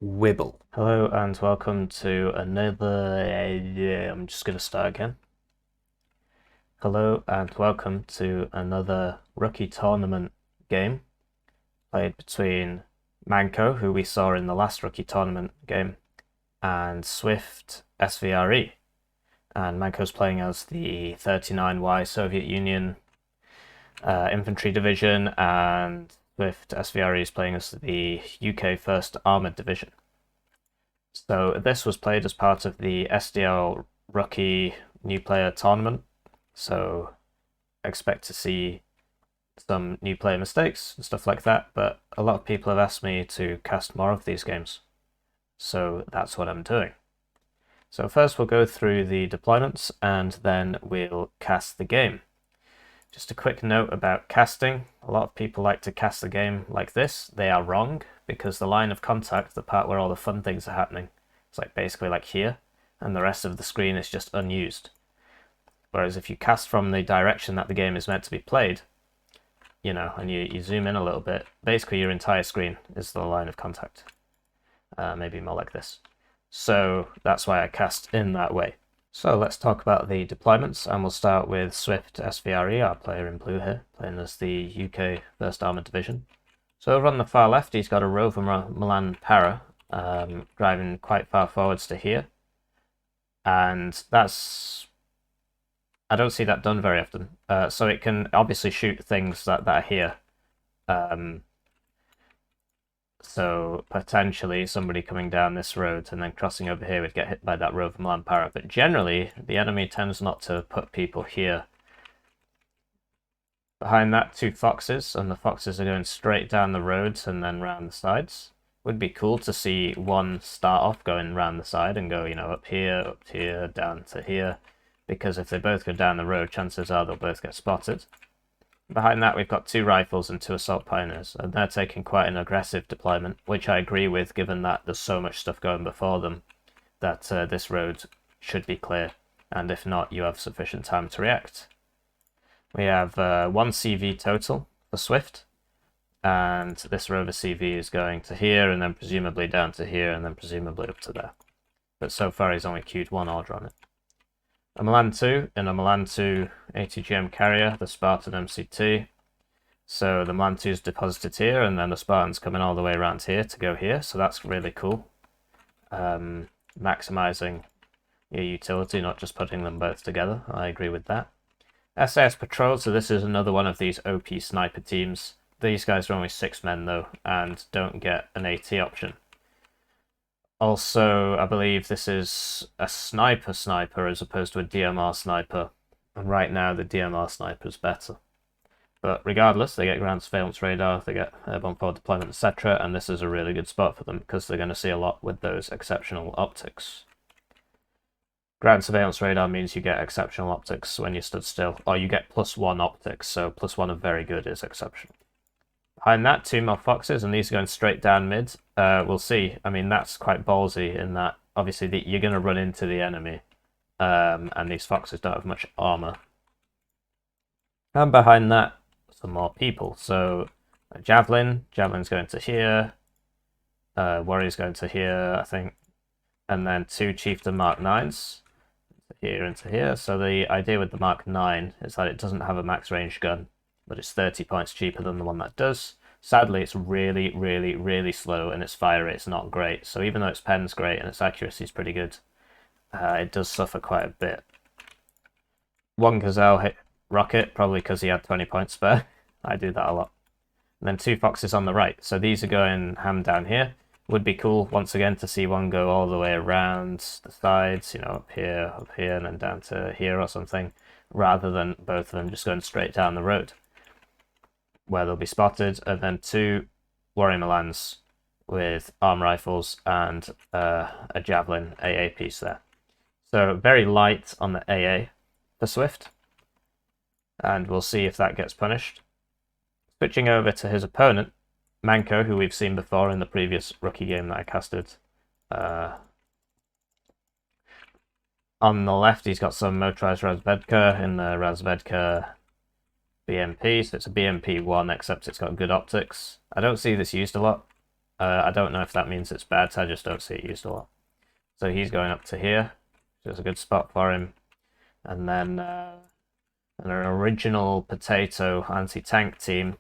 Wibble. Hello and welcome to another. I'm just going to start again. Hello and welcome to another rookie tournament game played between Manco, who we saw in the last rookie tournament game, and swiftsvre. And Manco's playing as the 39Y Soviet Union Infantry Division, and swiftsvre is playing as the UK 1st Armoured Division. So this was played as part of the SDL Rookie New Player Tournament. So expect to see some new player mistakes and stuff like that, but a lot of people have asked me to cast more of these games. So that's what I'm doing. So first we'll go through the deployments and then we'll cast the game. Just a quick note about casting. A lot of people like to cast the game like this. They are wrong, because the line of contact, the part where all the fun things are happening, it's like basically like here, and the rest of the screen is just unused. Whereas if you cast from the direction that the game is meant to be played, you know, and you zoom in a little bit, basically your entire screen is the line of contact. Maybe more like this. So that's why I cast in that way. So let's talk about the deployments, and we'll start with swiftsvre, our player in blue here, playing as the UK 1st Armoured Division. So over on the far left, he's got a Rover Milan Para, driving quite far forwards to here. And that's... I don't see that done very often. So it can obviously shoot things that are here. So potentially somebody coming down this road and then crossing over here would get hit by that Rover Milan Para. But generally, the enemy tends not to put people here. Behind that, two foxes, and the foxes are going straight down the roads and then round the sides. Would be cool to see one start off going round the side and go, you know, up here, down to here. Because if they both go down the road, chances are they'll both get spotted. Behind that, we've got two rifles and two assault pioneers, and they're taking quite an aggressive deployment, which I agree with, given that there's so much stuff going before them, that this road should be clear, and if not, you have sufficient time to react. We have 1 CV total for Swift, and this Rover CV is going to here, and then presumably down to here, and then presumably up to there. But so far he's only queued one order on it. A Milan 2 in a Milan 2 ATGM carrier, the Spartan MCT. So the Milan 2 is deposited here, and then the Spartan's coming all the way around here to go here, so that's really cool. Maximizing your utility, not just putting them both together. I agree with that. SAS Patrol, so this is another one of these OP sniper teams. These guys are only 6 men though, and don't get an AT option. Also, I believe this is a sniper as opposed to a DMR sniper. And right now, the DMR sniper is better. But regardless, they get ground surveillance radar, they get airborne forward deployment, etc. And this is a really good spot for them because they're going to see a lot with those exceptional optics. Ground surveillance radar means you get exceptional optics when you stood still, or you get +1 optics, so +1 of very good is exceptional. Behind that, 2 more foxes, and these are going straight down mid. We'll see. I mean, that's quite ballsy in that, obviously, you're going to run into the enemy, and these foxes don't have much armor. And behind that, some more people. So, a Javelin's going to here, Warrior's going to here, I think, and then 2 Chieftain Mark 9s, here into here. So the idea with the Mark 9 is that it doesn't have a max range gun, but it's 30 points cheaper than the one that does. Sadly, it's really, really, really slow, and its fire rate's not great. So even though its pen's great and its accuracy is pretty good, it does suffer quite a bit. 1 Gazelle hit rocket, probably because he had 20 points spare. I do that a lot. And then 2 foxes on the right. So these are going ham down here. Would be cool, once again, to see one go all the way around the sides, you know, up here, and then down to here or something, rather than both of them just going straight down the road, where they'll be spotted. And then 2 Warrior Milans with arm rifles and a Javelin AA piece there. So very light on the AA for Swift, and we'll see if that gets punished. Switching over to his opponent, Manco, who we've seen before in the previous rookie game that I casted. On the left, he's got some motorized Razvedka in the Razvedka BMP, so it's a BMP 1, except it's got good optics. I don't see this used a lot. I don't know if that means it's bad, I just don't see it used a lot. So he's going up to here, which is a good spot for him. And then an original potato anti-tank team,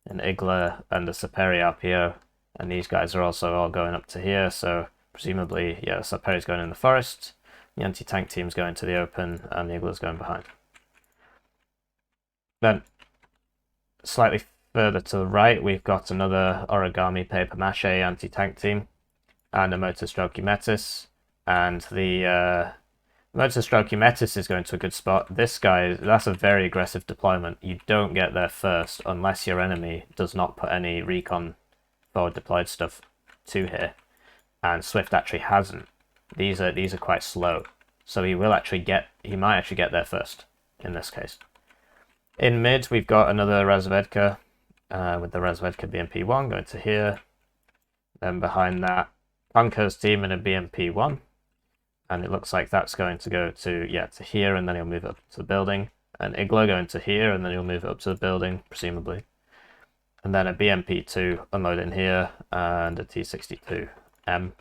an Igla and a Saperi RPO, and these guys are also all going up to here, so presumably, yeah, Saperi's going in the forest, the anti-tank team's going to the open, and the Igla's going behind. Then, slightly further to the right, we've got another origami paper mache anti-tank team, and a Motostrokey Metis, and the Motostrokey Metis is going to a good spot. This guy, that's a very aggressive deployment. You don't get there first unless your enemy does not put any recon forward deployed stuff to here. And Swift actually hasn't. These are quite slow. So he might actually get there first in this case. In mid, we've got another Razvedka with the Razvedka BMP-1 going to here. Then behind that, Manco's team in a BMP-1. And it looks like that's going to go to here, and then he'll move up to the building. An Igla going to here, and then he'll move up to the building, presumably. And then a BMP-2 unloading here, and a T-62M.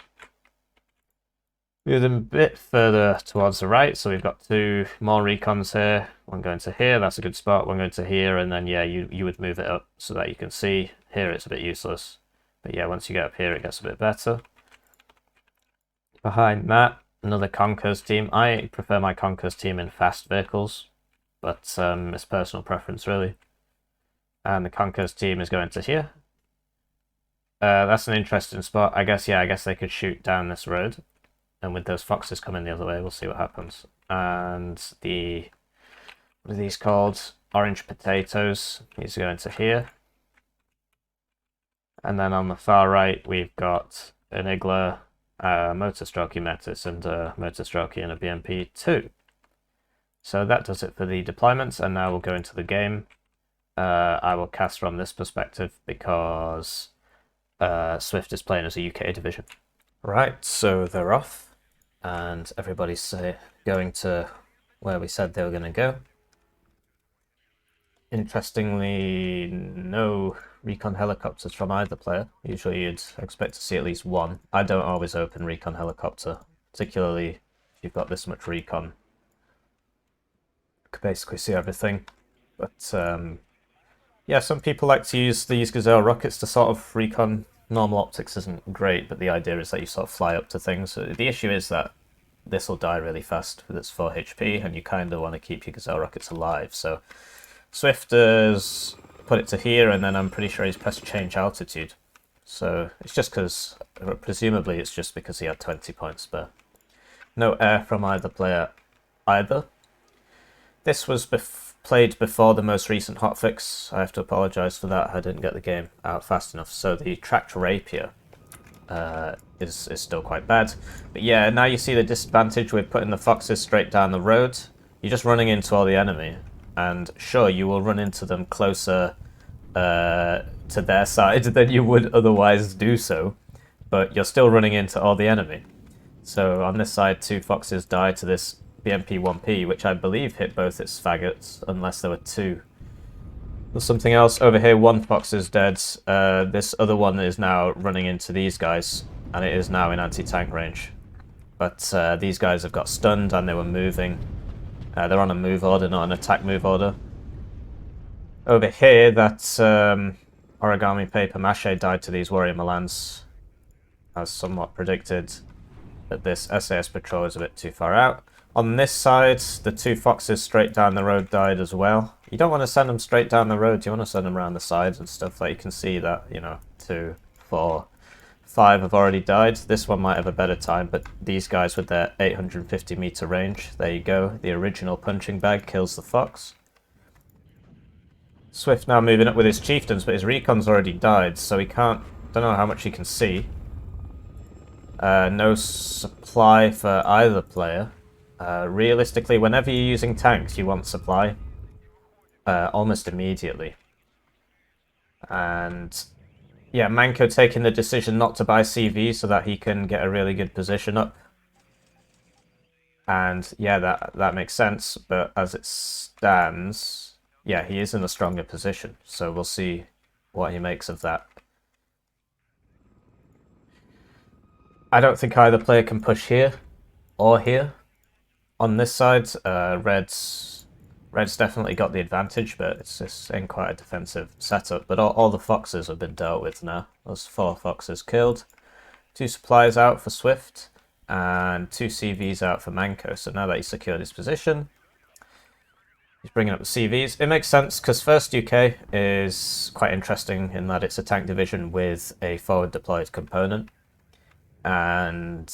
Moving a bit further towards the right, so we've got two more recons here. One going to here, that's a good spot. One going to here, and then you would move it up so that you can see. Here it's a bit useless. But yeah, once you get up here, it gets a bit better. Behind that, another Conquer's team. I prefer my Conquer's team in fast vehicles, but it's personal preference, really. And the Conquer's team is going to here. That's an interesting spot. I guess they could shoot down this road. And with those foxes coming the other way, we'll see what happens. And what are these called? Orange potatoes. These are going to here. And then on the far right, we've got an Igla, Motostrokey Metis, and a Motostrokey and a BMP-2. So that does it for the deployments, and now we'll go into the game. I will cast from this perspective because Swift is playing as a UK division. Right, so they're off, and everybody's going to where we said they were going to go. Interestingly, no recon helicopters from either player. Usually you'd expect to see at least one. I don't always open recon helicopter, particularly if you've got this much recon. You can basically see everything. But yeah, some people like to use these Gazelle rockets to sort of recon. Normal optics isn't great, but the idea is that you sort of fly up to things. The issue is that this will die really fast with its 4 HP, and you kind of want to keep your Gazelle rockets alive. So Swift has put it to here, and then I'm pretty sure he's pressed change altitude. So it's just because, presumably it's just because he had 20 points spare. No air from either player either. This was played before the most recent hotfix. I have to apologise for that. I didn't get the game out fast enough. So the tracked rapier is still quite bad. But yeah, now you see the disadvantage with putting the foxes straight down the road. You're just running into all the enemy. And sure, you will run into them closer to their side than you would otherwise do so. But you're still running into all the enemy. So on this side, 2 foxes died to this BMP-1P, which I believe hit both its faggots, unless there were 2. There's something else over here. 1 fox is dead. This other one is now running into these guys, and it is now in anti-tank range. But these guys have got stunned, and they were moving. They're on a move order, not an attack move order. Over here, that origami paper mache died to these warrior Milans, as somewhat predicted. But this SAS patrol is a bit too far out. On this side, the 2 foxes straight down the road died as well. You don't want to send them straight down the road. You want to send them around the sides and stuff. Like you can see that, 2, 4, 5 have already died. This one might have a better time, but these guys with their 850 meter range, there you go. The original punching bag kills the fox. Swift now moving up with his chieftains, but his recon's already died, so he can't. Don't know how much he can see. No supply for either player. Realistically, whenever you're using tanks, you want supply almost immediately. And yeah, Manco taking the decision not to buy CV so that he can get a really good position up. And yeah, that makes sense. But as it stands, yeah, he is in a stronger position. So we'll see what he makes of that. I don't think either player can push here or here. On this side, Red's definitely got the advantage, but it's just in quite a defensive setup. But all the foxes have been dealt with now. Those 4 foxes killed. 2 supplies out for Swift, and 2 CVs out for Manco. So now that he's secured his position, he's bringing up the CVs. It makes sense because first UK is quite interesting in that it's a tank division with a forward deployed component, and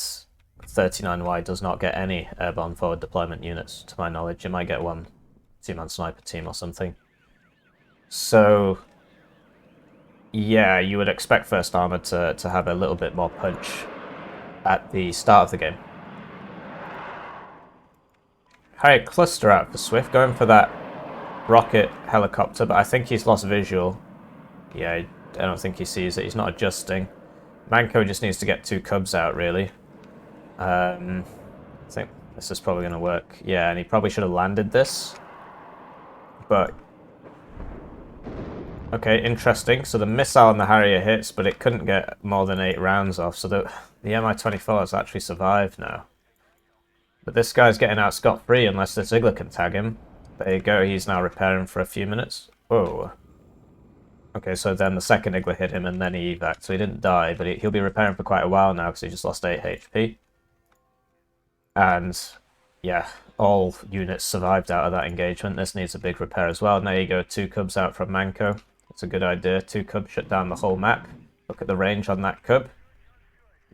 39Y does not get any airborne forward deployment units, to my knowledge. You might get one 2-man sniper team or something. So yeah, you would expect First Armor to have a little bit more punch at the start of the game. High cluster out for Swift, going for that rocket helicopter, but I think he's lost visual. Yeah, I don't think he sees it. He's not adjusting. Manco just needs to get 2 cubs out, really. I think this is probably going to work. Yeah, and he probably should have landed this. But okay, interesting. So the missile on the Harrier hits, but it couldn't get more than 8 rounds off. So the Mi-24 has actually survived now. But this guy's getting out scot-free unless the Ziggler can tag him. There you go, he's now repairing for a few minutes. Whoa. Okay, so then the second Igler hit him and then he evac. So he didn't die, but he'll be repairing for quite a while now because he just lost 8 HP. And yeah, all units survived out of that engagement. This needs a big repair as well. There you go, 2 cubs out from Manco. That's a good idea. 2 cubs shut down the whole map. Look at the range on that cub.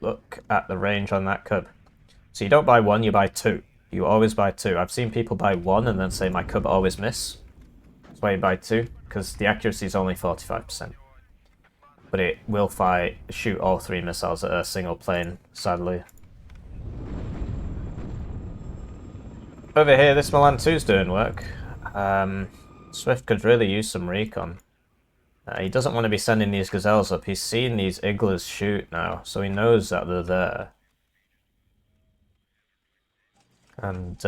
Look at the range on that cub. So you don't buy 1, you buy 2. You always buy 2. I've seen people buy 1 and then say my cub always miss. That's why you buy 2, because the accuracy is only 45%. But it will shoot all 3 missiles at a single plane, sadly. Over here, this Milan 2's doing work. Swift could really use some recon. He doesn't want to be sending these gazelles up. He's seen these Iglers shoot now, so he knows that they're there. And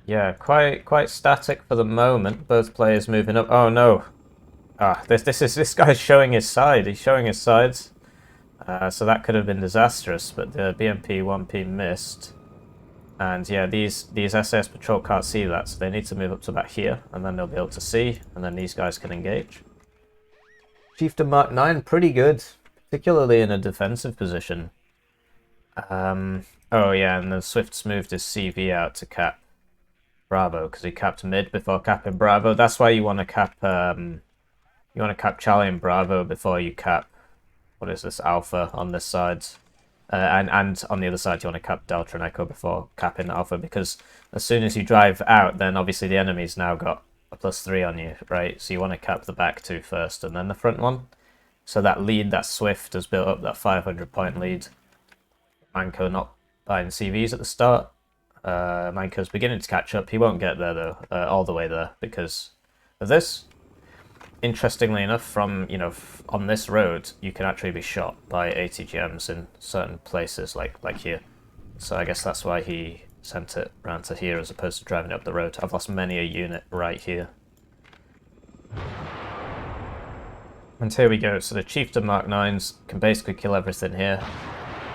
yeah, quite static for the moment. Both players moving up. Oh no! This guy's showing his side. He's showing his sides. So that could have been disastrous. But the BMP 1P missed. And yeah, these SAS patrol can't see that, so they need to move up to about here, and then they'll be able to see, and then these guys can engage. Chieftain Mark 9, pretty good, particularly in a defensive position. Oh yeah, and then Swift's moved his CV out to cap Bravo, because he capped mid before capping Bravo. That's why you want to cap Charlie and Bravo before you cap, what is this, Alpha on this side. And on the other side, you want to cap Delta and Echo before capping Alpha, because as soon as you drive out, then obviously the enemy's now got a +3 on you, right? So you want to cap the back 2 first and then the front one. So that lead that Swift has built up, that 500-point lead. Manco not buying CVs at the start. Manco's beginning to catch up. He won't get there, though, all the way there, because of this. Interestingly enough, from, on this road, you can actually be shot by ATGMs in certain places, like here. So I guess that's why he sent it round to here as opposed to driving up the road. I've lost many a unit right here. And here we go. So the Chieftain Mark 9s can basically kill everything here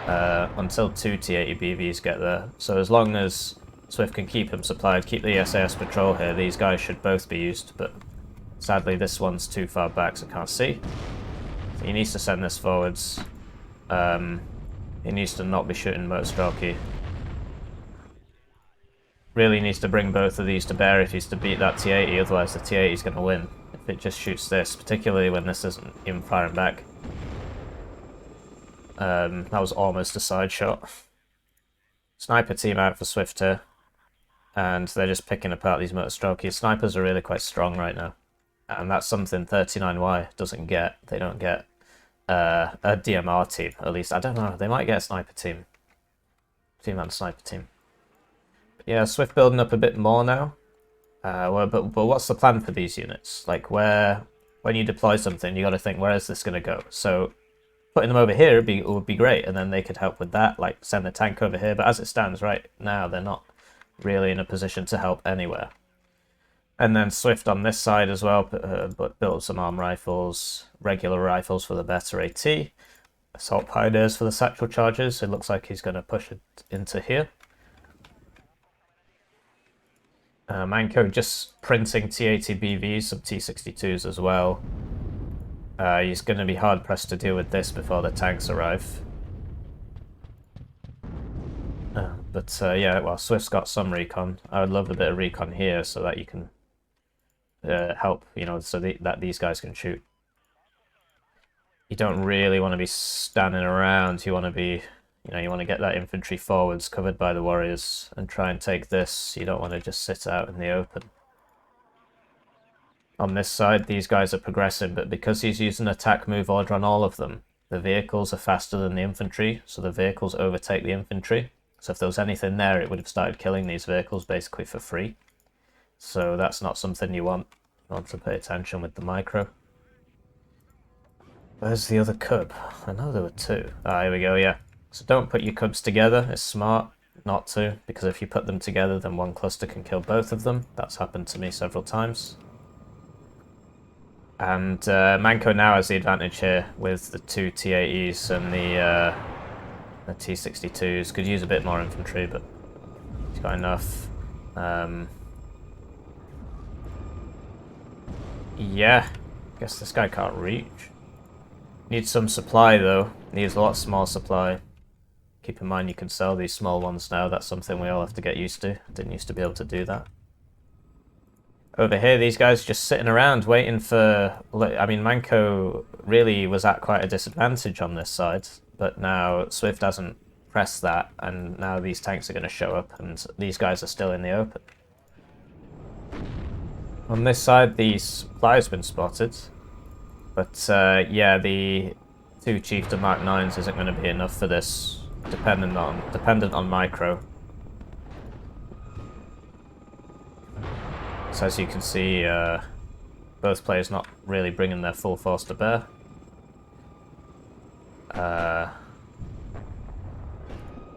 until 2 T-80 BVs get there. So as long as Swift can keep them supplied, keep the SAS patrol here, these guys should both be used, but sadly, this one's too far back, so can't see. So he needs to send this forwards. He needs to not be shooting Motostrelky. Really needs to bring both of these to bear if he's to beat that T-80, otherwise the T-80's going to win. If it just shoots this, particularly when this isn't even firing back. That was almost a side shot. Sniper team out for Swift here. And they're just picking apart these Motostrelky. Snipers are really quite strong right now. And that's something 39Y doesn't get. They don't get a DMR team, at least. I don't know. They might get a sniper team. Team-man sniper team. But yeah, Swift building up a bit more now. But what's the plan for these units? Like, when you deploy something, you got to think, where is this going to go? So putting them over here would be great, and then they could help with that, like send the tank over here. But as it stands right now, they're not really in a position to help anywhere. And then Swift on this side as well, but built some arm rifles, regular rifles for the better AT. Assault Pioneers for the satchel charges. It looks like he's going to push it into here. Manco just printing T-80 BVs, some T-62s as well. He's going to be hard pressed to deal with this before the tanks arrive. Yeah, well, Swift's got some recon. I would love a bit of recon here so that you can help, you know, so that these guys can shoot. You don't really want to be standing around. You want to be, you know, you want to get that infantry forwards covered by the warriors and try and take this. You don't want to just sit out in the open. On this side, these guys are progressing, but because he's using attack move order on all of them, the vehicles are faster than the infantry, so the vehicles overtake the infantry. So if there was anything there, it would have started killing these vehicles basically for free. So that's not something you want. You want to pay attention with the micro. Where's the other cub? I know there were two. Ah, here we go, yeah. So don't put your cubs together. It's smart not to, because if you put them together, then one cluster can kill both of them. That's happened to me several times. And Manco now has the advantage here with the two T-80s and the T-62s. Could use a bit more infantry, but he's got enough. Yeah, guess this guy can't reach. Needs some supply though. Needs a lot small supply. Keep in mind you can sell these small ones now. That's something we all have to get used to. Didn't used to be able to do that. Over here, these guys just sitting around waiting for... I mean, Manco really was at quite a disadvantage on this side, but now Swift hasn't pressed that, and now these tanks are going to show up, and these guys are still in the open. On this side, the supply's been spotted. But yeah, the two Chieftain Mark 9s isn't going to be enough for this, dependent on micro. So as you can see, both players not really bringing their full force to bear.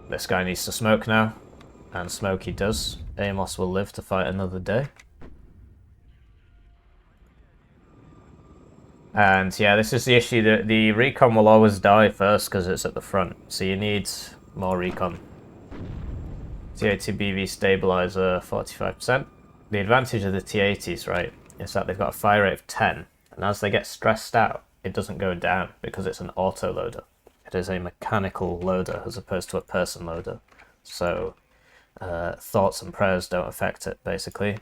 This guy needs to smoke now, and smoke he does. Amos will live to fight another day. And yeah, this is the issue, that the recon will always die first because it's at the front, so you need more recon. T-80 BV stabilizer 45%. The advantage of the T-80s, right, is that they've got a fire rate of 10, and as they get stressed out, it doesn't go down because it's an auto loader. It is a mechanical loader as opposed to a person loader. So thoughts and prayers don't affect it, basically.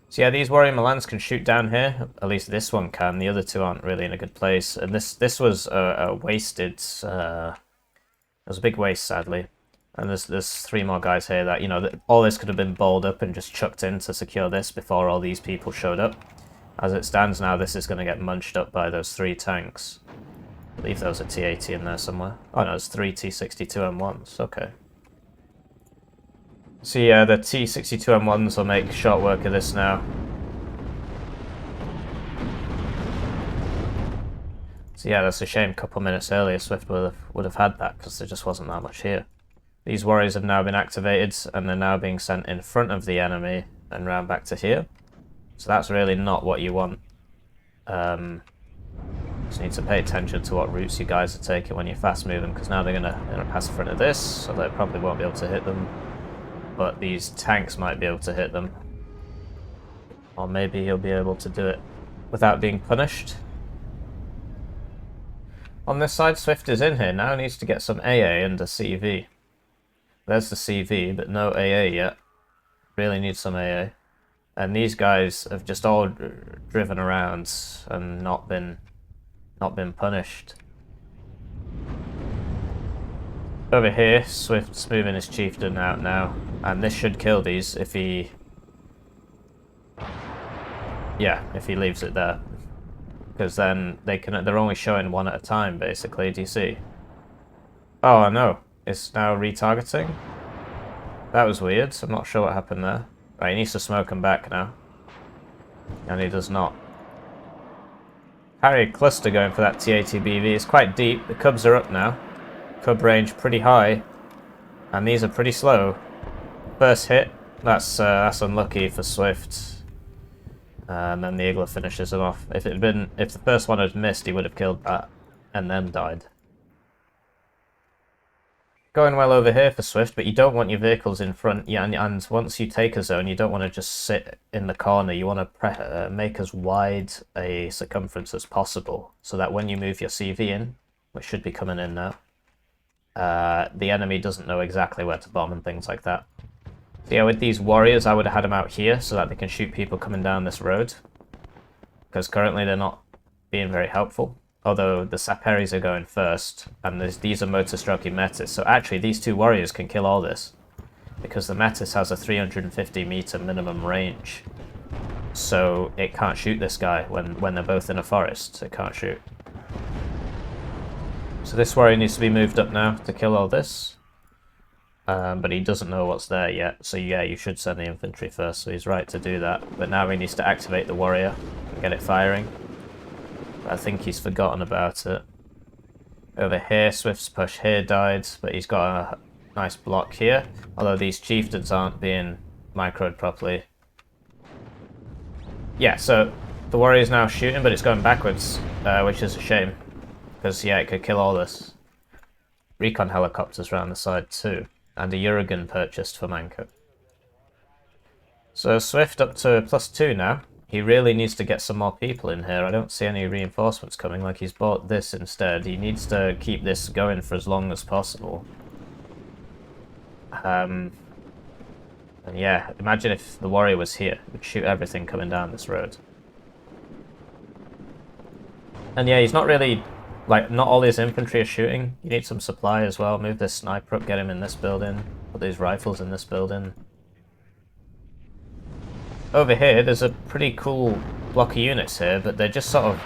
So yeah, these Warrior Milans can shoot down here. At least this one can. The other two aren't really in a good place. And this was a wasted... it was a big waste, sadly. And there's three more guys here that, you know, all this could have been balled up and just chucked in to secure this before all these people showed up. As it stands now, this is going to get munched up by those three tanks. I believe there was a T-80 in there somewhere. Oh no, it's three T-62M1s. Okay. So yeah, the T-62M1s will make short work of this now. So yeah, that's a shame. A couple minutes earlier, Swift would have had that because there just wasn't that much here. These warriors have now been activated and they're now being sent in front of the enemy and round back to here. So that's really not what you want. Just need to pay attention to what routes you guys are taking when you're fast moving, because now they're gonna pass in front of this, so they probably won't be able to hit them. But these tanks might be able to hit them. Or maybe he'll be able to do it without being punished. On this side, Swift is in here now, needs to get some AA and a CV. There's the CV, but no AA yet. Really needs some AA. And these guys have just all driven around and not been punished. Over here, Swift's moving his chieftain out now, and this should kill these if he... yeah, if he leaves it there. Because then they're only showing one at a time, basically, do you see? Oh, no. It's now retargeting? That was weird, I'm not sure what happened there. Right, he needs to smoke him back now. And he does not. Harrier cluster going for that T-80 BV. It's quite deep, the cubs are up now. Cub range pretty high, and these are pretty slow. First hit, that's unlucky for Swift, and then the Eagler finishes him off. If the first one had missed, he would have killed that and then died. Going well over here for Swift, but you don't want your vehicles in front. Yeah, and once you take a zone, you don't want to just sit in the corner. You want to make as wide a circumference as possible, so that when you move your CV in, which should be coming in now, the enemy doesn't know exactly where to bomb and things like that. So yeah, with these warriors, I would have had them out here so that they can shoot people coming down this road, because currently they're not being very helpful. Although the Saperis are going first, and these are motor-stroking Metis, so actually these two warriors can kill all this, because the Metis has a 350 meter minimum range, so it can't shoot this guy when they're both in a forest. It can't shoot. So this warrior needs to be moved up now to kill all this, but he doesn't know what's there yet, so yeah, you should send the infantry first, so he's right to do that. But now he needs to activate the warrior and get it firing. I think he's forgotten about it. Over here, Swift's push here died, but he's got a nice block here. Although these chieftains aren't being microed properly. Yeah, so the warrior's now shooting, but it's going backwards, which is a shame. Because, yeah, it could kill all this. Recon helicopters around the side too. And a Uragan purchased for Manco. So Swift up to +2 now. He really needs to get some more people in here. I don't see any reinforcements coming, like he's bought this instead. He needs to keep this going for as long as possible. And yeah, imagine if the warrior was here. It would shoot everything coming down this road. And yeah, he's not really... Like, not all his infantry are shooting. You need some supply as well. Move this sniper up, get him in this building. Put these rifles in this building. Over here, there's a pretty cool block of units here, but they're just sort of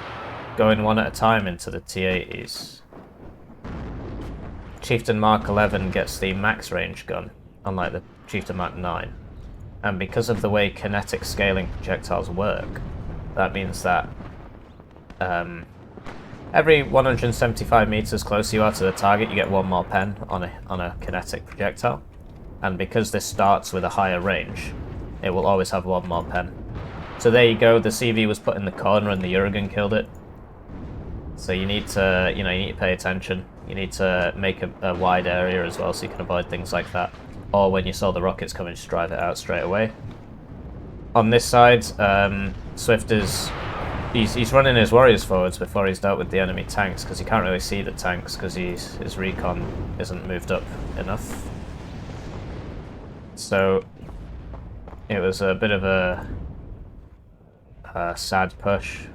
going one at a time into the T-80s. Chieftain Mark 11 gets the max range gun, unlike the Chieftain Mark 9. And because of the way kinetic scaling projectiles work, that means that every 175 meters closer you are to the target, you get one more pen on a kinetic projectile. And because this starts with a higher range, it will always have one more pen. So there you go, the CV was put in the corner and the Uragan killed it. So you need to, you need to pay attention. You need to make a wide area as well so you can avoid things like that. Or when you saw the rockets coming, just drive it out straight away. On this side, Swift is... He's running his warriors forwards before he's dealt with the enemy tanks, because he can't really see the tanks because his recon isn't moved up enough. So it was a bit of a sad push.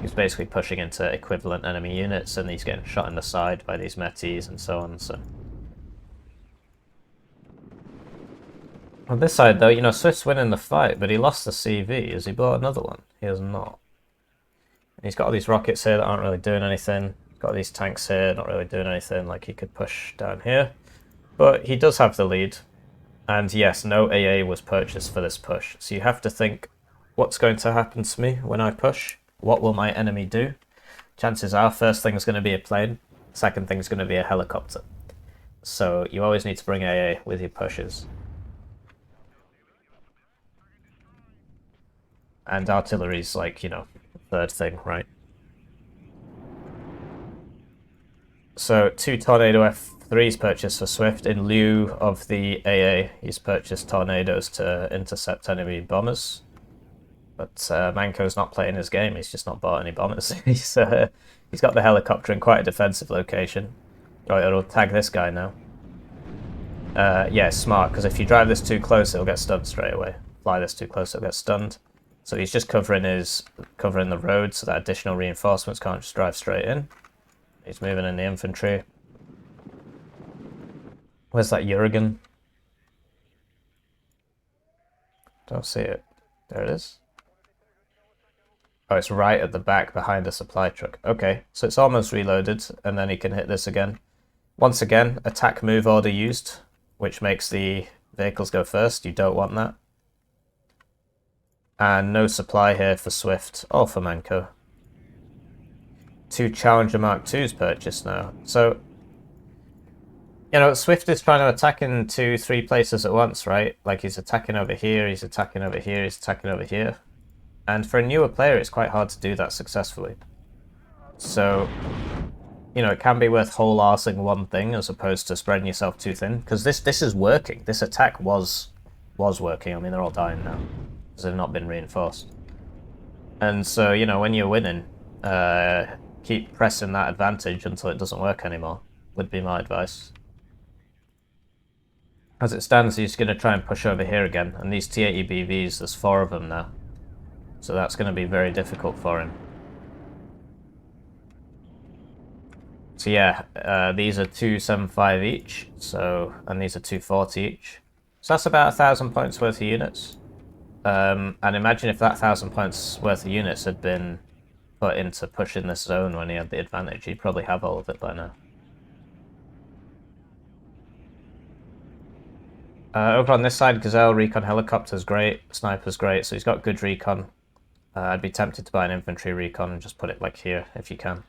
He's basically pushing into equivalent enemy units, and he's getting shot in the side by these Metis and so on. So on this side, though, Swift's winning the fight, but he lost the CV. Has he bought another one? He has not. He's got all these rockets here that aren't really doing anything. He's got these tanks here, not really doing anything. Like, he could push down here. But he does have the lead. And yes, no AA was purchased for this push. So you have to think, what's going to happen to me when I push? What will my enemy do? Chances are, first thing is going to be a plane. Second thing is going to be a helicopter. So you always need to bring AA with your pushes. And artillery's like, third thing, right? So 2 Tornado F3s purchased for Swift in lieu of the AA. He's purchased tornadoes to intercept enemy bombers. But Manco's not playing his game. He's just not bought any bombers. He's got the helicopter in quite a defensive location. Oh, it'll tag this guy now. Yeah, smart, because if you drive this too close, it'll get stunned straight away. Fly this too close, it'll get stunned. So he's just covering the road so that additional reinforcements can't just drive straight in. He's moving in the infantry. Where's that Uragan? Don't see it. There it is. Oh, it's right at the back behind the supply truck. Okay, so it's almost reloaded, and then he can hit this again. Once again, attack move order used, which makes the vehicles go first. You don't want that. And no supply here for Swift or for Manco. 2 Challenger Mark IIs purchased now. So, Swift is trying to attack in 2-3 places at once, right? Like, he's attacking over here, he's attacking over here, he's attacking over here. And for a newer player, it's quite hard to do that successfully. So, you know, it can be worth whole-arsing one thing as opposed to spreading yourself too thin, because this is working. This attack was working. I mean, they're all dying now because they've not been reinforced. And so, you know, when you're winning, keep pressing that advantage until it doesn't work anymore, would be my advice. As it stands, he's going to try and push over here again, and these T80 BVs, there's 4 of them now. So that's going to be very difficult for him. So yeah, these are 275 each, so, and these are 240 each. So that's about 1,000 points worth of units. And imagine if that 1,000 points worth of units had been put into pushing this zone when he had the advantage. He'd probably have all of it by now. Over on this side, Gazelle, recon helicopter's great, sniper's great, so he's got good recon. I'd be tempted to buy an infantry recon and just put it like here, if you can.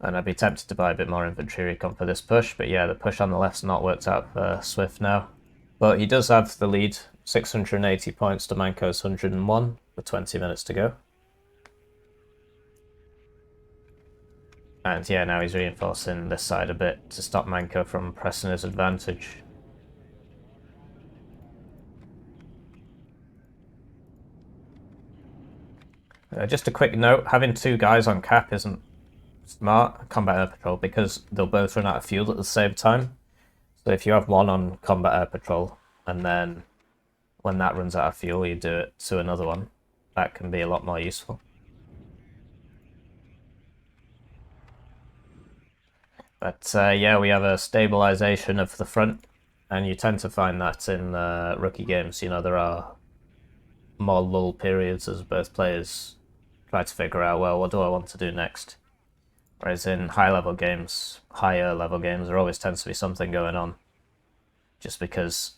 And I'd be tempted to buy a bit more infantry recon for this push, but yeah, the push on the left's not worked out for Swift now. But he does have the lead, 680 points to Manco's 101, with 20 minutes to go. And yeah, now he's reinforcing this side a bit to stop Manco from pressing his advantage. Just a quick note, having 2 guys on cap isn't smart, combat air patrol, because they'll both run out of fuel at the same time. So if you have one on combat air patrol, and then when that runs out of fuel, you do it to another one, that can be a lot more useful. But yeah, we have a stabilization of the front, and you tend to find that in rookie games. You know, there are more lull periods as both players try to figure out, well, what do I want to do next? Whereas in higher level games, there always tends to be something going on. Just because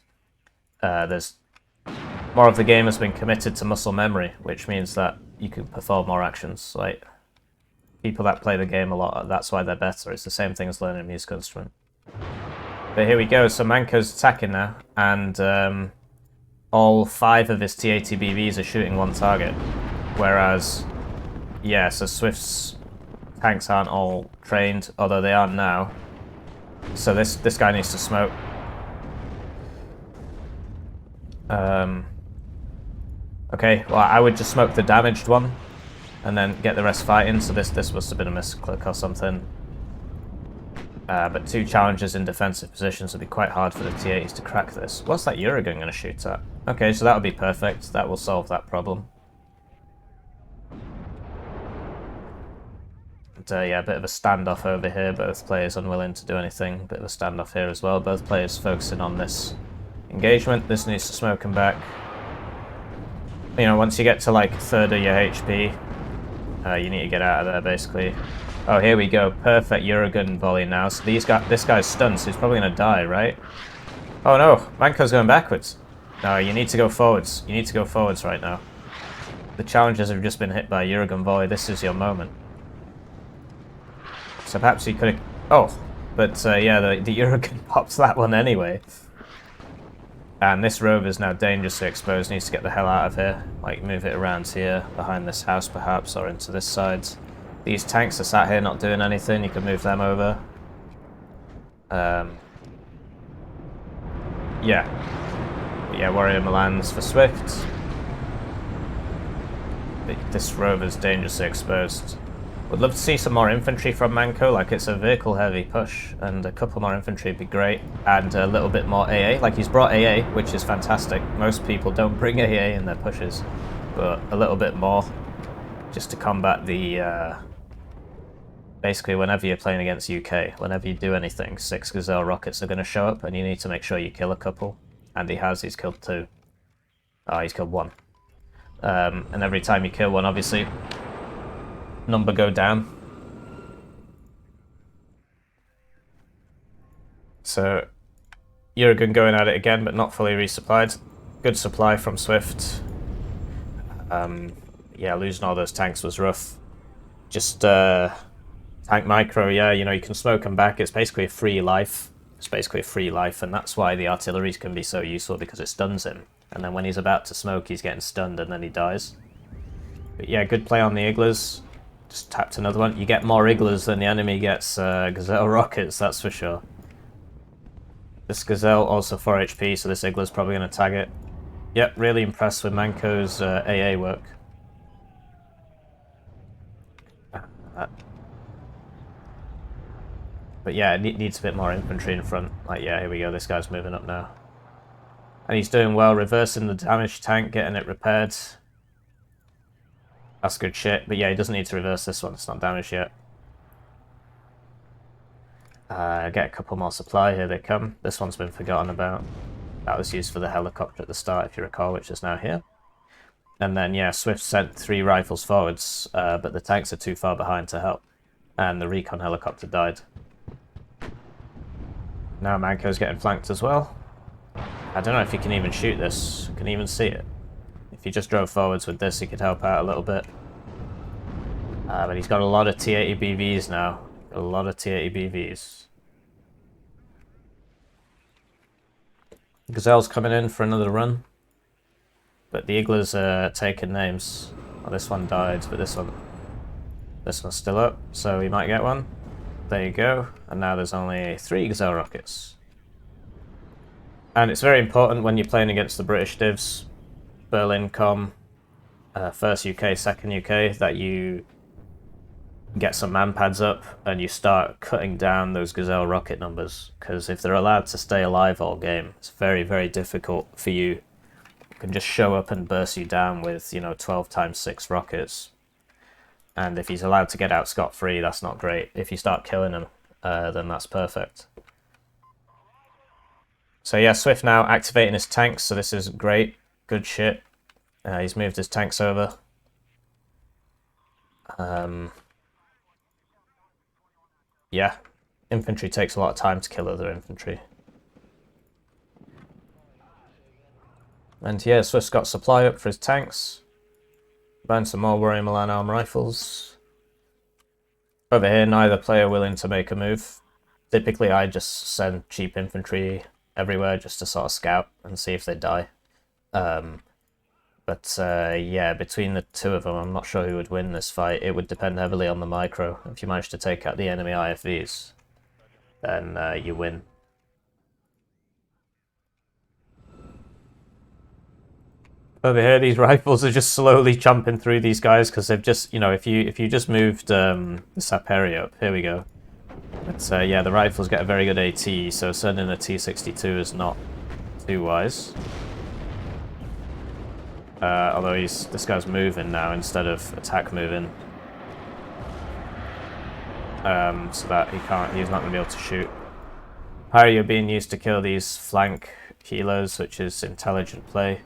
there's more of the game has been committed to muscle memory, which means that you can perform more actions. Like, people that play the game a lot, that's why they're better. It's the same thing as learning a musical instrument. But here we go, so Manco's attacking now, and all 5 of his T80 BVs are shooting one target. Whereas, yeah, so Swift's tanks aren't all trained, although they are now. So this guy needs to smoke. Okay, well, I would just smoke the damaged one and then get the rest fighting. So this must have been a misclick or something. But 2 challenges in defensive positions would be quite hard for the T80s to crack this. What's that Eurogun going to shoot at? Okay, so that would be perfect. That will solve that problem. And yeah, a bit of a standoff over here. Both players unwilling to do anything. Bit of a standoff here as well. Both players focusing on this engagement. This needs to smoke him back. You know, once you get to like 1/3 of your HP, you need to get out of there basically. Oh, here we go. Perfect Eurogun volley now. So this guy's stunned, so he's probably going to die, right? Oh no, Manco's going backwards. No, you need to go forwards. You need to go forwards right now. The challengers have just been hit by a Eurogun volley. This is your moment. So perhaps he could have... Oh, but yeah, the Eurogun pops that one anyway. And this rover's now dangerously exposed, needs to get the hell out of here. Like, move it around here, behind this house perhaps, or into this side. These tanks are sat here not doing anything, you can move them over. Yeah. Warrior Milans for Swift. This rover's dangerously exposed. Would love to see some more infantry from Manco, like it's a vehicle heavy push, and a couple more infantry would be great, and a little bit more AA, like he's brought AA, which is fantastic. Most people don't bring AA in their pushes, but a little bit more, just to combat the, basically whenever you're playing against UK, whenever you do anything, 6 Gazelle rockets are going to show up, and you need to make sure you kill a couple, and he's killed 2. Oh, he's killed 1. And every time you kill one, obviously, number go down. So Eurogun going at it again, but not fully resupplied. Good supply from Swift. Yeah, losing all those tanks was rough. Just tank micro, yeah, you know, you can smoke them back. It's basically a free life. It's basically a free life, and that's why the artillery can be so useful, because it stuns him. And then when he's about to smoke, he's getting stunned, and then he dies. But yeah, good play on the Iglas. Just tapped another one. You get more Iglas than the enemy gets Gazelle rockets, that's for sure. This Gazelle also 4 HP, so this Igla's probably going to tag it. Yep, really impressed with Manco's AA work. But yeah, it needs a bit more infantry in front. Like, yeah, here we go, this guy's moving up now. And he's doing well, reversing the damaged tank, getting it repaired. That's good shit, but yeah, he doesn't need to reverse this one, it's not damaged yet. Get a couple more supply, here they come. This one's been forgotten about. That was used for the helicopter at the start, if you recall, which is now here. And then, yeah, Swift sent 3 rifles forwards, but the tanks are too far behind to help. And the recon helicopter died. Now Manco's getting flanked as well. I don't know if he can even shoot this. Can even see it. If he just drove forwards with this, he could help out a little bit. But he's got a lot of T-80 BVs now. A lot of T-80 BVs. Gazelle's coming in for another run. But the Iglas are taking names. Well, this one died, but this one's still up, so he might get one. There you go. And now there's only 3 Gazelle rockets. And it's very important when you're playing against the British divs, Berlin Com, first UK, second UK, that you get some man pads up and you start cutting down those Gazelle rocket numbers. Because if they're allowed to stay alive all game, it's very, very difficult for you. It can just show up and burst you down with, you know, 12 times 6 rockets. And if he's allowed to get out scot-free, that's not great. If you start killing him, then that's perfect. So yeah, Swift now activating his tanks, so this is great. Good shit. He's moved his tanks over. Yeah, infantry takes a lot of time to kill other infantry. And yeah, Swift's got supply up for his tanks. Buying some more Warrior Milan arm rifles. Over here, neither player willing to make a move. Typically, I just send cheap infantry everywhere just to sort of scout and see if they die. But yeah, between the two of them, I'm not sure who would win this fight. It would depend heavily on the micro. If you manage to take out the enemy IFVs, then you win. Over here, these rifles are just slowly chomping through these guys because they've just, you know, if you just moved the Saperi up, here we go. But yeah, the rifles get a very good AT, so sending a T-62 is not too wise. Although this guy's moving now instead of attack moving, so that he's not going to be able to shoot. Harry, you're being used to kill these flank healers, which is intelligent play.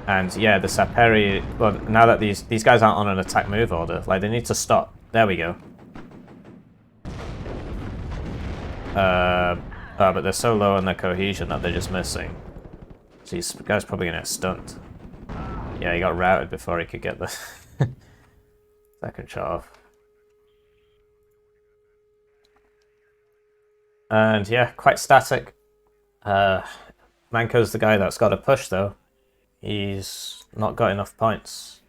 And yeah, the Saperi, well, now that these guys aren't on an attack move order, like, they need to stop. There we go. Oh, but they're so low on their cohesion that they're just missing. So this guy's probably going to get stunned. Yeah, he got routed before he could get the second shot off. And yeah, quite static. Manco's the guy that's got to push, though. He's not got enough points.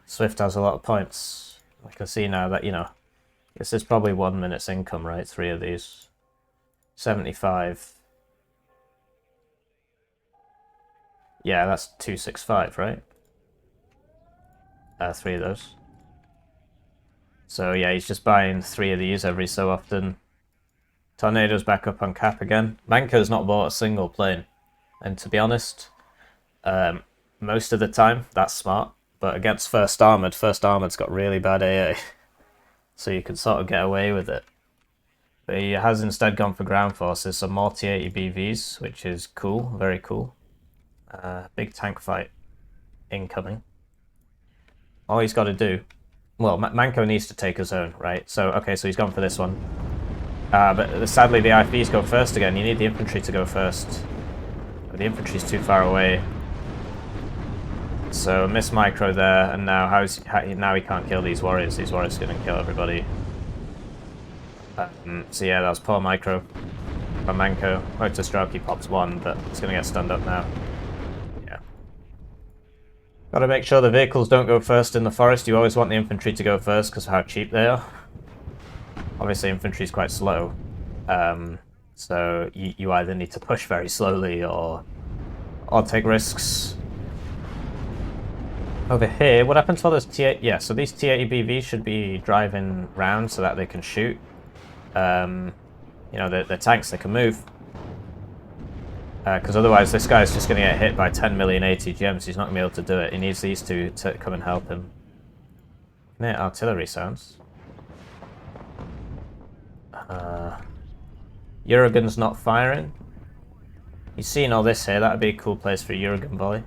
Swift has a lot of points. I can see now that, you know, this is probably 1 minute's income, right? 3 of these. 75. Yeah, that's 265, right? 3 of those. So yeah, he's just buying 3 of these every so often. Tornado's back up on cap again. Manco's not bought a single plane. And to be honest, most of the time, that's smart. But against First Armoured's got really bad AA. So you can sort of get away with it. But he has instead gone for ground forces, some more T-80 BVs, which is cool, very cool. Big tank fight incoming. All he's got to do... Well, Manco needs to take his own, right? So, okay, so he's gone for this one. But sadly, the IFVs go first again. You need the infantry to go first. But the infantry's too far away. So miss micro there, and now now he can't kill these warriors. These warriors are going to kill everybody. So yeah, that was poor micro from Manco. Motor stroke, he pops 1, but he's going to get stunned up now. Yeah. Got to make sure the vehicles don't go first in the forest. You always want the infantry to go first because of how cheap they are. Obviously, infantry is quite slow. So you either need to push very slowly or take risks. Over here, what happens to all those T8? Yeah, so these T80 BVs should be driving round so that they can shoot. You know, the tanks, they can move. Because otherwise this guy's just going to get hit by 10 million ATGMs. He's not going to be able to do it. He needs these two to come and help him. Yeah, artillery sounds. Uragan's not firing. You've seen all this here. That would be a cool place for a Uragan volley.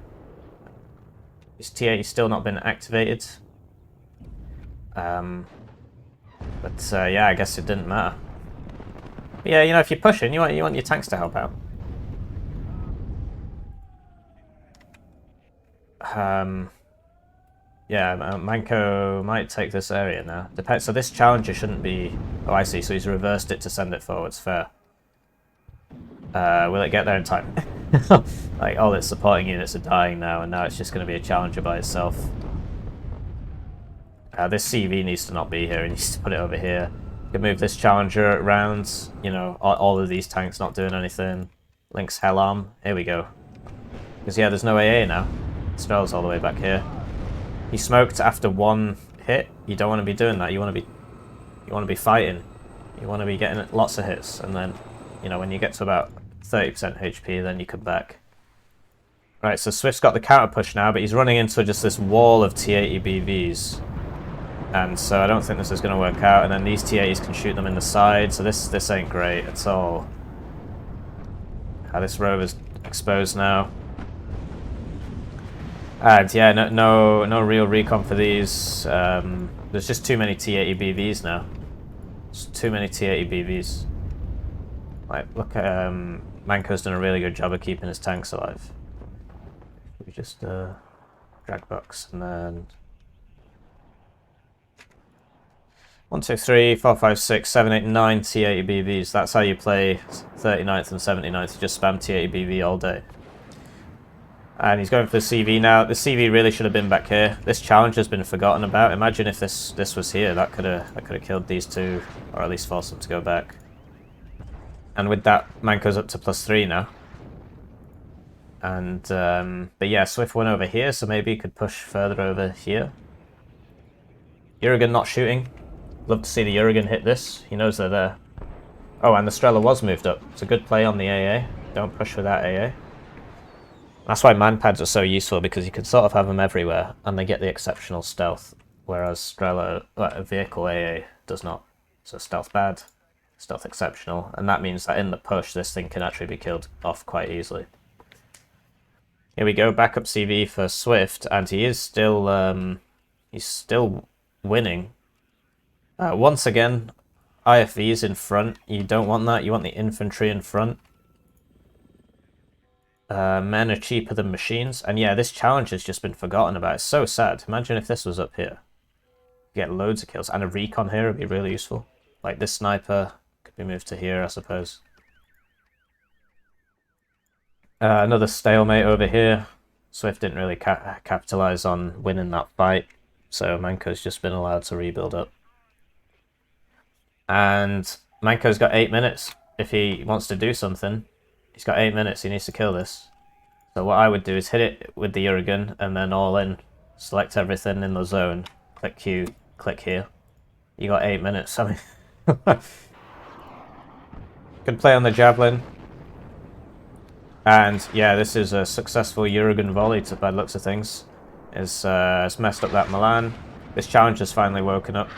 His T80's still not been activated. But yeah, I guess it didn't matter. But yeah, you know, if you're pushing, you want your tanks to help out. Yeah, Manco might take this area now. Depends. So this challenger shouldn't be. Oh, I see. So he's reversed it to send it forwards. Fair. Will it get there in time? Like all its supporting units are dying now, and now it's just going to be a challenger by itself. This CV needs to not be here. It needs to put it over here. You can move this challenger around. You know, all of these tanks not doing anything. Link's Hellam. Here we go. Because yeah, there's no AA now. Strel's all the way back here. He smoked after one hit. You don't want to be doing that. You want to be fighting. You want to be getting lots of hits, and then, you know, when you get to about 30% HP, then you come back. Right, so Swift's got the counter push now, but he's running into just this wall of T80 BVs. And so I don't think this is going to work out. And then these T80s can shoot them in the side, so this ain't great at all. This rover's exposed now. And yeah, no real recon for these. There's just too many T80 BVs now. There's too many T80 BVs. Like, look, Manco's done a really good job of keeping his tanks alive. We just drag box and then 1, 2, 3, 4, 5, 6, 7, 8, 9 T80 BVs. That's how you play 39th and 79th. You just spam T80 BV all day. And he's going for the CV now. The CV really should have been back here. This challenge has been forgotten about. Imagine if this was here. That could have killed these two, or at least forced them to go back. And with that, Manco's up to +3 now. And but yeah, Swift went over here, so maybe he could push further over here. Uragan not shooting. Love to see the Uragan hit this. He knows they're there. Oh, and the Strela was moved up. It's a good play on the AA. Don't push without AA. That's why manpads are so useful, because you can sort of have them everywhere, and they get the exceptional stealth, whereas Strela, a vehicle AA, does not. So stealth bad, stealth exceptional, and that means that in the push, this thing can actually be killed off quite easily. Here we go, backup CV for Swift, and he is still, he's still winning. Once again, IFVs in front. You don't want that. You want the infantry in front. Men are cheaper than machines. And yeah, this challenge has just been forgotten about. It's so sad. Imagine if this was up here. You get loads of kills. And a recon here would be really useful. Like this sniper could be moved to here, I suppose. Another stalemate over here. Swift didn't really capitalize on winning that fight. So Manco's just been allowed to rebuild up. And Manco's got 8 minutes. If he wants to do something, he's got 8 minutes. He needs to kill this. So what I would do is hit it with the Uragan and then all in. Select everything in the zone. Click Q. Click here. You got 8 minutes. I mean, good play on the Javelin. And yeah, this is a successful Uragan volley by the looks of things. It's messed up that Milan. This challenge has finally woken up.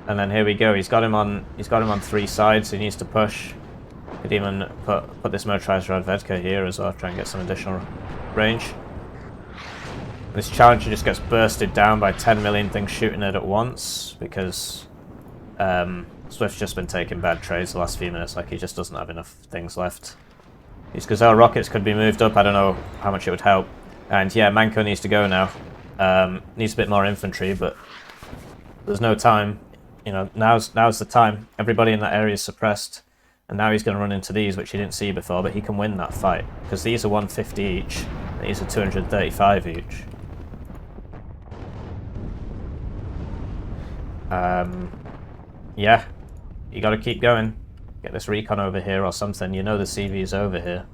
And then here we go. He's got him on 3 sides. He needs to push. Could even put this motorizer Radvedka here as well, try and get some additional range. This challenger just gets bursted down by 10 million things shooting it at once, because Swift's just been taking bad trades the last few minutes. Like, he just doesn't have enough things left. These Gazelle rockets could be moved up. I don't know how much it would help. And yeah, Manco needs to go now. Needs a bit more infantry, but there's no time. You know, now's the time. Everybody in that area is suppressed, and now he's going to run into these, which he didn't see before, but he can win that fight, because these are 150 each, and these are 235 each. Yeah, you got to keep going. Get this recon over here or something. You know the CV is over here.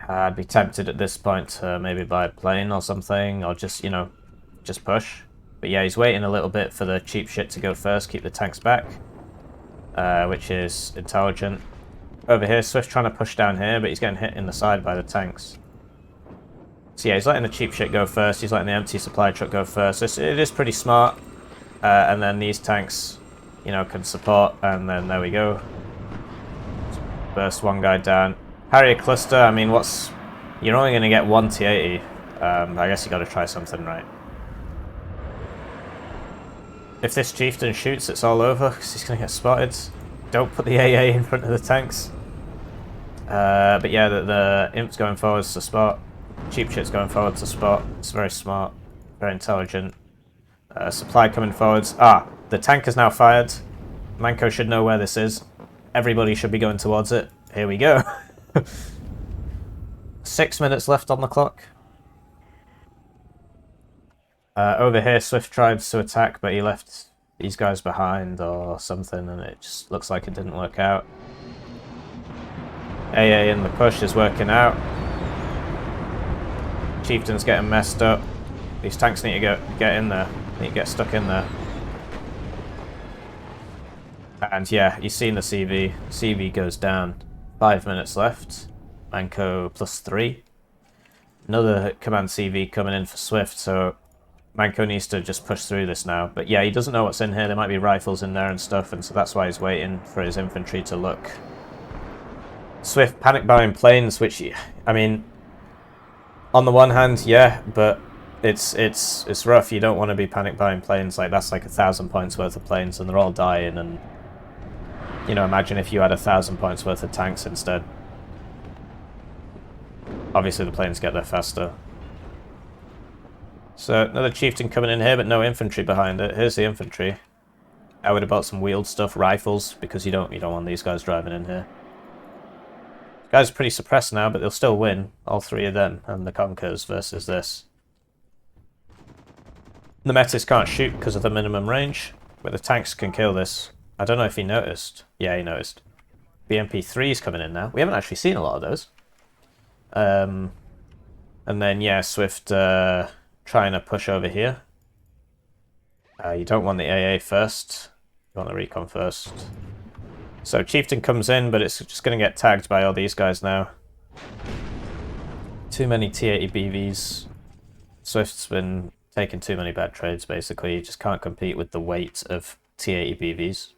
I'd be tempted at this point to maybe buy a plane or something, or just, you know, just push. But yeah, he's waiting a little bit for the cheap shit to go first, keep the tanks back, which is intelligent. Over here, Swift trying to push down here, but he's getting hit in the side by the tanks. So yeah, he's letting the cheap shit go first, he's letting the empty supply truck go first. It is pretty smart, and then these tanks, you know, can support, and then there we go. Burst one guy down. Harrier cluster, I mean, you're only going to get one T-80. I guess you got to try something, right? If this chieftain shoots, it's all over, because he's going to get spotted. Don't put the AA in front of the tanks. But yeah, the imp's going forwards to spot. Cheap shit's going forward to spot. It's very smart, very intelligent. Supply coming forwards. The tank is now fired. Manco should know where this is. Everybody should be going towards it. Here we go. 6 minutes left on the clock. Over here, Swift tried to attack, but he left these guys behind or something, and it just looks like it didn't work out. AA in the push is working out. Chieftain's getting messed up. These tanks need to get in there. Need to get stuck in there. And yeah, you've seen the CV. CV goes down. 5 minutes left. Manco +3. Another command CV coming in for Swift, so Manco needs to just push through this now. But yeah, he doesn't know what's in here. There might be rifles in there and stuff, and so that's why he's waiting for his infantry to look. Swift panic buying planes, which, I mean, on the one hand, yeah, but it's rough. You don't want to be panic buying planes. Like, that's like 1,000 points worth of planes, and they're all dying. And you know, imagine if you had 1,000 points worth of tanks instead. Obviously, the planes get there faster. So another chieftain coming in here, but no infantry behind it. Here's the infantry. I would have bought some wheeled stuff, rifles, because you don't want these guys driving in here. Guys are pretty suppressed now, but they'll still win. All three of them and the Conkers versus this. The Metis can't shoot because of the minimum range, but the tanks can kill this. I don't know if he noticed. Yeah, he noticed. BMP3's coming in now. We haven't actually seen a lot of those. And then, yeah, Swift trying to push over here. You don't want the AA first. You want the recon first. So Chieftain comes in, but it's just going to get tagged by all these guys now. Too many T-80 BVs. Swift's been taking too many bad trades, basically. You just can't compete with the weight of T-80 BVs.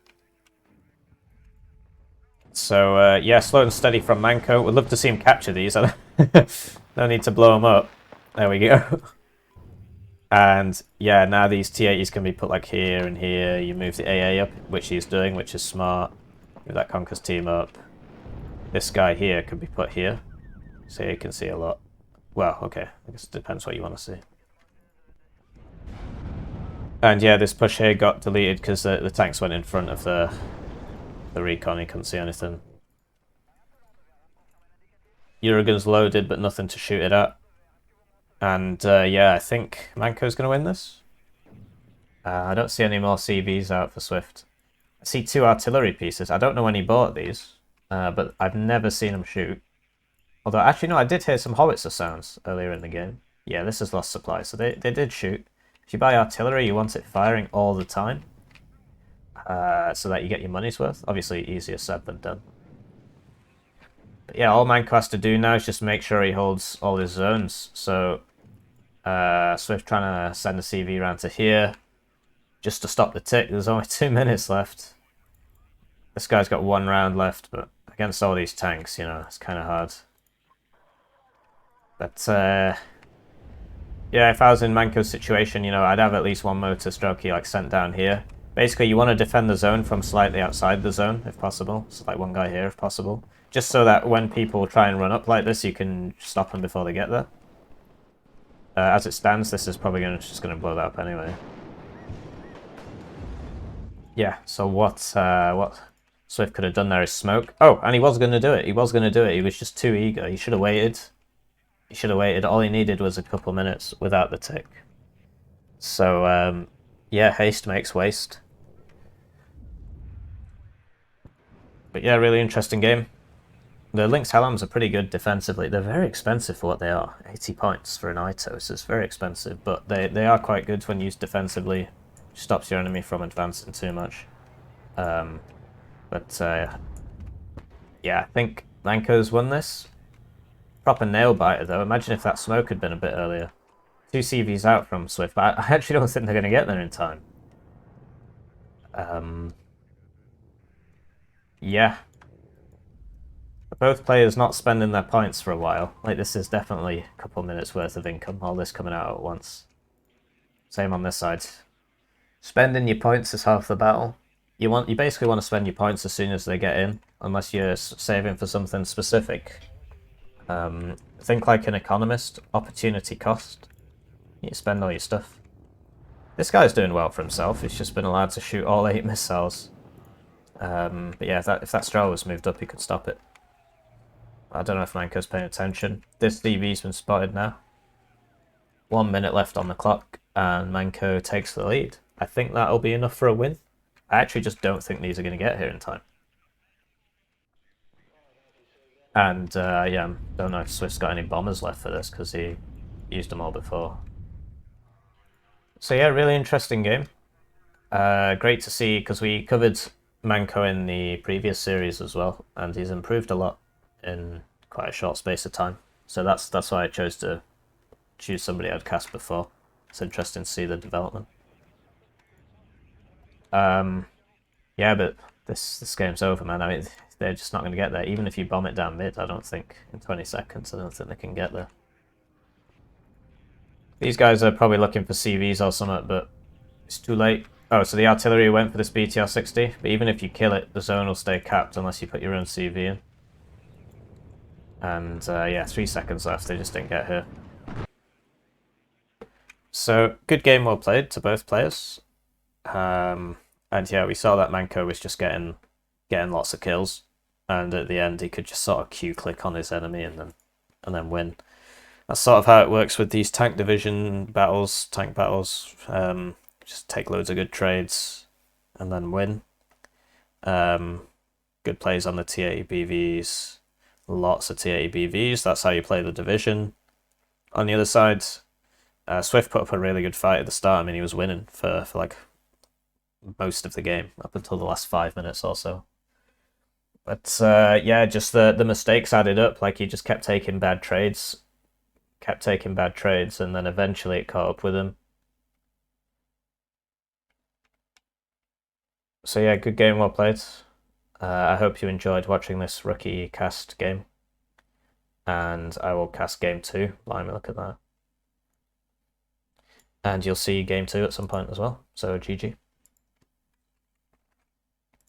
So, yeah, slow and steady from Manco. Would love to see him capture these. No need to blow them up. There we go. And, yeah, now these T-80s can be put, like, here and here. You move the AA up, which he's doing, which is smart. Move that Conquer's team up. This guy here can be put here. So you can see a lot. Well, okay. I guess it depends what you want to see. And, yeah, this push here got deleted because the tanks went in front of the recon. He couldn't see anything. Eurogun's loaded, but nothing to shoot it at. And, yeah, I think Manco's going to win this. I don't see any more CVs out for Swift. I see 2 artillery pieces. I don't know when he bought these, but I've never seen him shoot. Although, actually, no, I did hear some howitzer sounds earlier in the game. Yeah, this is lost supply, so they did shoot. If you buy artillery, you want it firing all the time, so that you get your money's worth. Obviously, easier said than done. But yeah, all Manco has to do now is just make sure he holds all his zones. So, Swift trying to send a CV around to here, just to stop the tick. There's only 2 minutes left. This guy's got 1 round left, but against all these tanks, you know, it's kind of hard. But, yeah, if I was in Manco's situation, you know, I'd have at least 1 motor strokey, like, sent down here. Basically, you want to defend the zone from slightly outside the zone, if possible. So, like, 1 guy here, if possible. Just so that when people try and run up like this, you can stop them before they get there. As it stands, this is probably just going to blow that up anyway. Yeah, so what Swift could have done there is smoke. Oh, and he was going to do it. He was going to do it. He was just too eager. He should have waited. All he needed was a couple minutes without the tick. So, Yeah, haste makes waste. But yeah, really interesting game. The Lynx Helms are pretty good defensively. They're very expensive for what they are. 80 points for an Itos is very expensive, but they are quite good when used defensively. Stops your enemy from advancing too much. But yeah, I think Manco's won this. Proper nail biter though. Imagine if that smoke had been a bit earlier. 2 CVs out from Swift, but I actually don't think they're going to get there in time. Yeah. Both players not spending their points for a while. Like, this is definitely a couple minutes worth of income, all this coming out at once. Same on this side. Spending your points is half the battle. You basically want to spend your points as soon as they get in, unless you're saving for something specific. Think like an economist, opportunity cost. You spend all your stuff. This guy's doing well for himself. He's just been allowed to shoot all 8 missiles. But yeah, if that straw was moved up, he could stop it. I don't know if Manco's paying attention. This DV's been spotted now. 1 minute left on the clock, and Manco takes the lead. I think that'll be enough for a win. I actually just don't think these are going to get here in time. And yeah, don't know if Swift's got any bombers left for this because he used them all before. So yeah, really interesting game. Great to see because we covered Manco in the previous series as well, and he's improved a lot in quite a short space of time. So that's why I chose to choose somebody I'd cast before. It's interesting to see the development. Yeah, but this game's over, man. I mean, they're just not going to get there. Even if you bomb it down mid, I don't think in 20 seconds, I don't think they can get there. These guys are probably looking for CVs or something, but it's too late. Oh, so the artillery went for this BTR-60, but even if you kill it, the zone will stay capped unless you put your own CV in. And yeah, 3 seconds left, they just didn't get here. So, good game, well played to both players. And yeah, we saw that Manco was just getting lots of kills, and at the end he could just sort of Q-click on his enemy and then win. That's sort of how it works with these tank division battles, tank battles. Just take loads of good trades and then win. Good plays on the T80 BVs, lots of T80 BVs. That's how you play the division. On the other side, Swift put up a really good fight at the start. I mean, he was winning for like most of the game up until the last 5 minutes or so. But yeah, just the mistakes added up. Like, he just kept taking bad trades, and then eventually it caught up with him. So yeah, good game, well played. I hope you enjoyed watching this rookie cast game, and I will cast game 2. Blimey, look at that. And you'll see game 2 at some point as well. So GG.